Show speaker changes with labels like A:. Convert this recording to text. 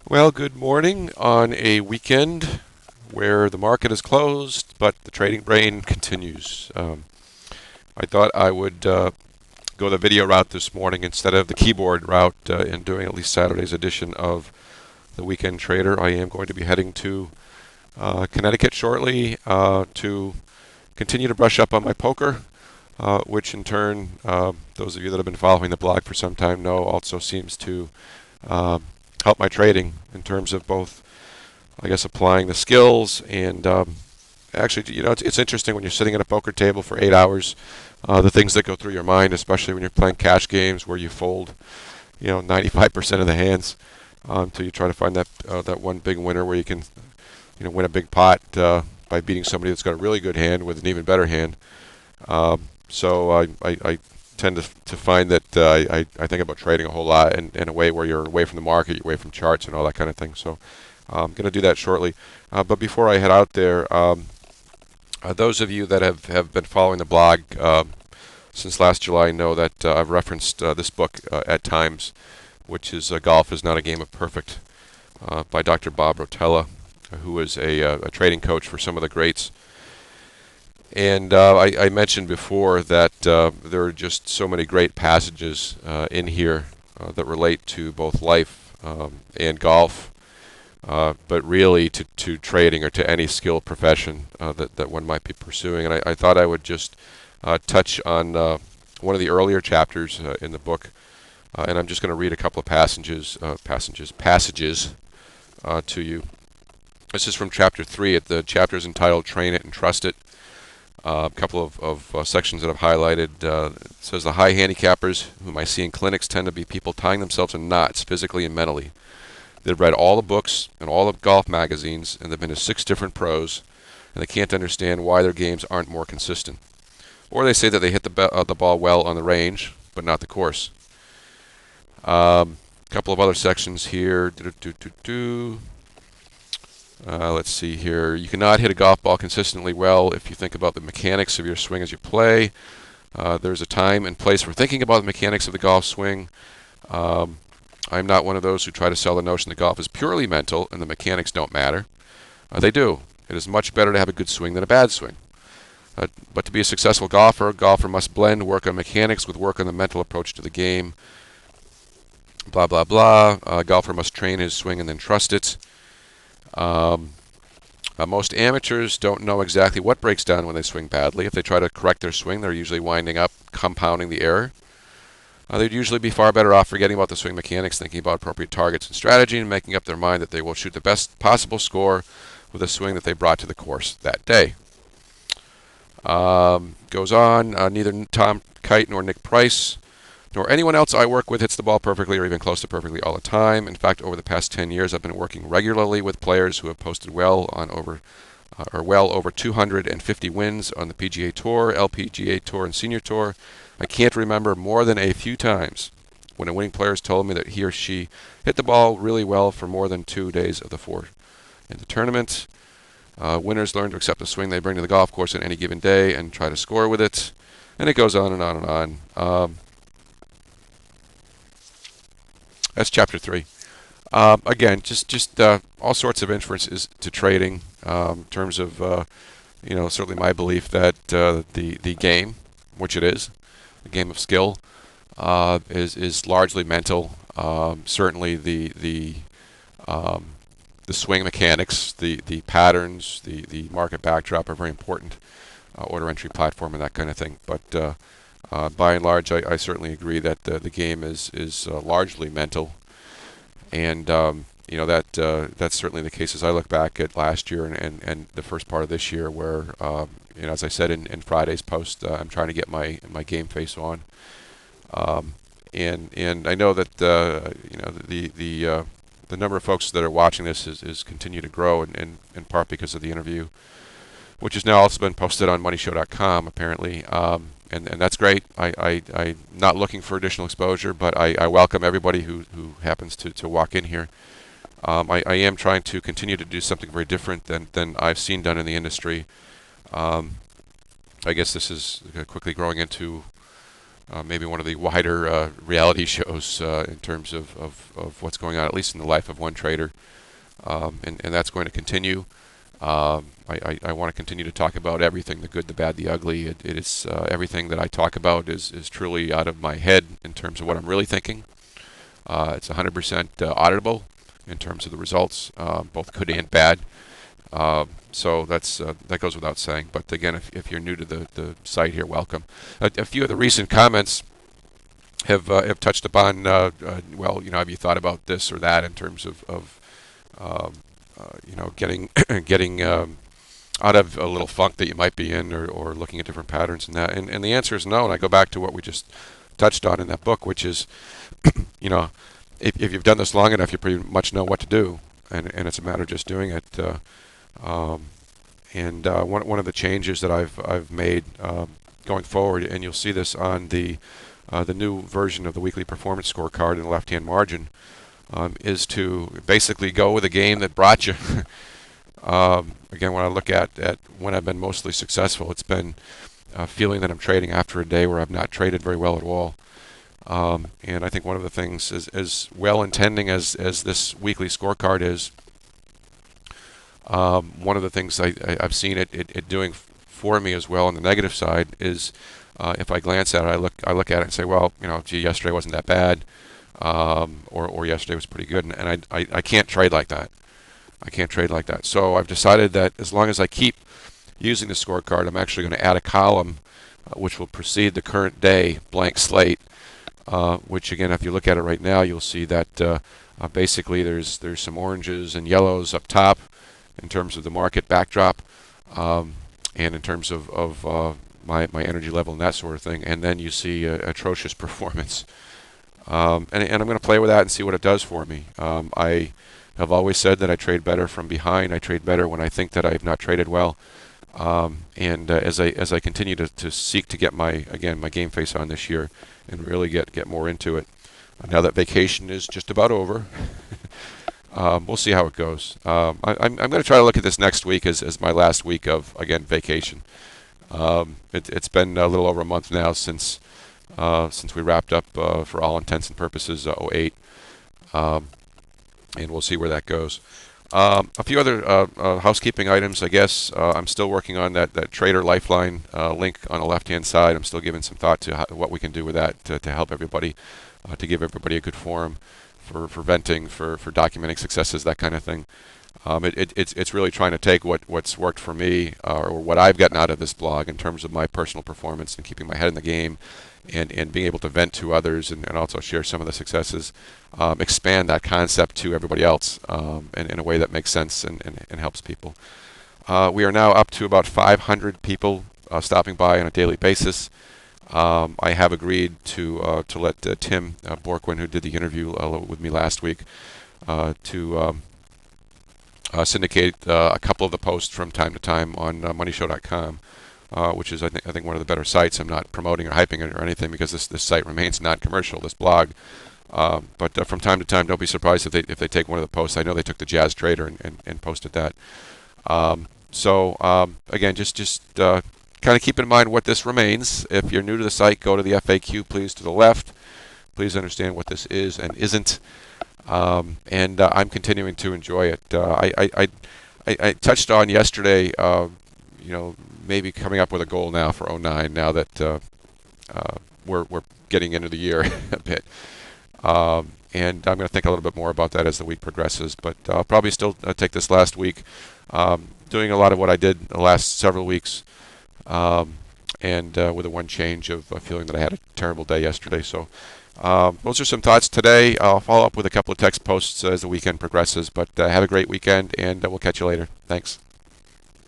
A: Well, good morning on a weekend where the market is closed, but the trading brain continues. I thought I would go the video route this morning instead of the keyboard route in doing at least Saturday's edition of the Weekend Trader. I am going to be heading to Connecticut shortly to continue to brush up on my poker, which in turn, those of you that have been following the blog for some time know also seems to uh, help my trading in terms of both, I guess, applying the skills and actually, it's interesting when you're sitting at a poker table for 8 hours, the things that go through your mind, especially when you're playing cash games where you fold, 95% of the hands until you try to find that one big winner where you can, win a big pot by beating somebody that's got a really good hand with an even better hand. So I tend to find that I think about trading a whole lot in a way where you're away from the market, you're away from charts and all that kind of thing. So I'm going to do that shortly. But before I head out there, those of you that have been following the blog since last July know that I've referenced this book at times, which is Golf is Not a Game of Perfect by Dr. Bob Rotella, who was a trading coach for some of the greats. And I mentioned before that there are just so many great passages in here that relate to both life and golf, but really to trading or to any skilled profession that one might be pursuing. And I thought I would just touch on one of the earlier chapters in the book, and I'm just going to read a couple of passages to you. This is from chapter 3. The chapter is entitled "Train It and Trust It." A couple of sections that I've highlighted. It says the high handicappers whom I see in clinics tend to be people tying themselves in knots physically and mentally. They've read all the books and all the golf magazines, and they've been to 6 different pros, and they can't understand why their games aren't more consistent. Or they say that they hit the ball well on the range, but not the course. A couple of other sections here. Let's see here. You cannot hit a golf ball consistently well if you think about the mechanics of your swing as you play. There's a time and place for thinking about the mechanics of the golf swing. I'm not one of those who try to sell the notion that golf is purely mental and the mechanics don't matter. They do. It is much better to have a good swing than a bad swing. But to be a successful golfer, a golfer must blend work on mechanics with work on the mental approach to the game. Blah, blah, blah. A golfer must train his swing and then trust it. Most amateurs don't know exactly what breaks down when they swing badly. If they try to correct their swing, they're usually winding up compounding the error. They'd usually be far better off forgetting about the swing mechanics, thinking about appropriate targets and strategy, and making up their mind that they will shoot the best possible score with a swing that they brought to the course that day. Goes on, neither Tom Kite nor Nick Price nor anyone else I work with hits the ball perfectly or even close to perfectly all the time. In fact, over the past 10 years, I've been working regularly with players who have posted well over 250 wins on the PGA Tour, LPGA Tour, and Senior Tour. I can't remember more than a few times when a winning player has told me that he or she hit the ball really well for more than 2 days of the 4 in the tournament. Winners learn to accept the swing they bring to the golf course on any given day and try to score with it. And it goes on and on and on. That's chapter 3. Again, just all sorts of inferences to trading in terms of, certainly my belief that the game, which it is, the game of skill, is largely mental. Certainly the swing mechanics, the patterns, the market backdrop are very important, order entry platform and that kind of thing. But by and large, I certainly agree that the game is largely mental, and that's certainly the case as I look back at last year and the first part of this year, where as I said in Friday's post, I'm trying to get my game face on, and I know that the number of folks that are watching this is continue to grow, in part because of the interview, which has now also been posted on MoneyShow.com apparently. And that's great. I'm not looking for additional exposure, but I welcome everybody who happens to walk in here. I am trying to continue to do something very different than I've seen done in the industry. I guess this is quickly growing into maybe one of the wider reality shows in terms of what's going on, at least in the life of one trader. And that's going to continue. I want to continue to talk about everything, the good, the bad, the ugly. It is everything that I talk about is truly out of my head in terms of what I'm really thinking. It's 100% auditable in terms of the results, both good and bad. So that goes without saying. But again, if you're new to the site here, welcome. A few of the recent comments have touched upon, well, have you thought about this or that in terms of getting getting out of a little funk that you might be in, or looking at different patterns and that. And the answer is no. And I go back to what we just touched on in that book, which is, if you've done this long enough, you pretty much know what to do, and it's a matter of just doing it. One of the changes that I've made going forward, and you'll see this on the new version of the weekly performance scorecard in the left-hand margin, is to basically go with a game that brought you. Again, when I look at when I've been mostly successful, it's been feeling that I'm trading after a day where I've not traded very well at all. And I think one of the things, as well-intending as this weekly scorecard is, one of the things I've seen it doing for me as well on the negative side is, if I glance at it, I look at it and say, well, gee, yesterday wasn't that bad, or yesterday was pretty good, and I can't trade like that. I can't trade like that. So I've decided that as long as I keep using the scorecard, I'm actually going to add a column which will precede the current day blank slate. Which again, if you look at it right now, you'll see that basically there's some oranges and yellows up top in terms of the market backdrop, and in terms of my energy level and that sort of thing. And then you see atrocious performance. And I'm going to play with that and see what it does for me. I have always said that I trade better from behind. I trade better when I think that I have not traded well. And as I continue to seek to get my game face on this year and really get more into it, now that vacation is just about over, we'll see how it goes. I'm going to try to look at this next week as my last week of, again, vacation. It's been a little over a month now since we wrapped up, for all intents and purposes, '08, and we'll see where that goes. A few other housekeeping items, I guess. I'm still working on that Trader Lifeline link on the left-hand side. I'm still giving some thought to what we can do with that to help everybody, to give everybody a good forum for venting, for documenting successes, that kind of thing. It's really trying to take what's worked for me, or what I've gotten out of this blog in terms of my personal performance and keeping my head in the game, and being able to vent to others, and also share some of the successes, expand that concept to everybody else, in a way that makes sense and helps people. We are now up to about 500 people stopping by on a daily basis. I have agreed to let Tim Borkwin, who did the interview with me last week, to syndicate a couple of the posts from time to time on MoneyShow.com. Which is, I think, one of the better sites. I'm not promoting or hyping it or anything, because this site remains non-commercial, this blog. But from time to time, don't be surprised if they take one of the posts. I know they took the Jazz Trader and posted that. Again, just kind of keep in mind what this remains. If you're new to the site, go to the FAQ, please, to the left. Please understand what this is and isn't. And I'm continuing to enjoy it. I touched on yesterday, maybe coming up with a goal now for '09, now that we're getting into the year a bit. And I'm going to think a little bit more about that as the week progresses. But I'll probably still take this last week, doing a lot of what I did the last several weeks, and with the one change of feeling that I had a terrible day yesterday. So those are some thoughts today. I'll follow up with a couple of text posts as the weekend progresses. But have a great weekend, and we'll catch you later. Thanks.